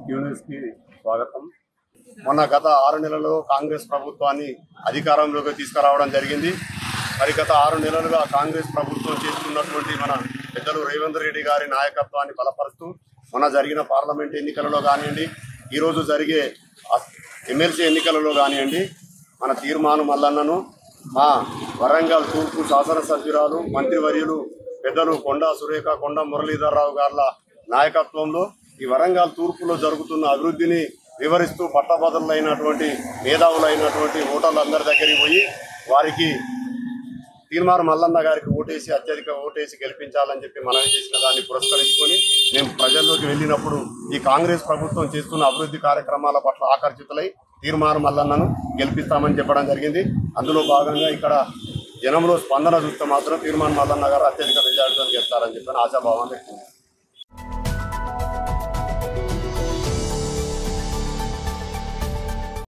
న్యూస్కి స్వాగతం. మొన్న గత 6 నెలల్లో కాంగ్రెస్ ప్రభుత్వాన్ని అధికారంలోకి తీసుకురావడం జరిగింది. మరి గత 6 నెలలుగా కాంగ్రెస్ ప్రభుత్వం చేస్తున్నటువంటి మన పెద్దలు రేవంత్ రెడ్డి గారి నాయకత్వాన్ని బలపరుస్తూ మొన్న జరిగిన పార్లమెంట్ ఎన్నికలలో కానివ్వండి, ఈరోజు జరిగే ఎమ్మెల్సీ ఎన్నికలలో కానివ్వండి, మన తీర్మానం మల్లన్నను మా వరంగల్ తూర్పు శాసనసభ్యురాలు మంత్రివర్యులు పెద్దలు కొండా సురేఖ, కొండ మురళీధర్రావు గార్ల నాయకత్వంలో ఈ వరంగల్ తూర్పులో జరుగుతున్న అభివృద్ధిని వివరిస్తూ పట్టభద్రులైనటువంటి మేధావులైనటువంటి ఓటర్లందరి దగ్గరికి పోయి వారికి తీర్మానం మల్లన్న గారికి ఓటేసి అత్యధిక ఓటేసి గెలిపించాలని చెప్పి మనవి చేసిన దాన్ని పురస్కరించుకొని మేము ప్రజల్లోకి వెళ్ళినప్పుడు ఈ కాంగ్రెస్ ప్రభుత్వం చేస్తున్న అభివృద్ధి కార్యక్రమాల పట్ల ఆకర్షితులై తీర్మానం మల్లన్నను గెలిపిస్తామని చెప్పడం జరిగింది. అందులో భాగంగా ఇక్కడ జనంలో స్పందన చూస్తే మాత్రం తీర్మానం మల్లన్న గారు అత్యధిక మెజార్టీతో గెలుస్తారని చెప్పి ఆశాభావాన్ని వ్యక్తం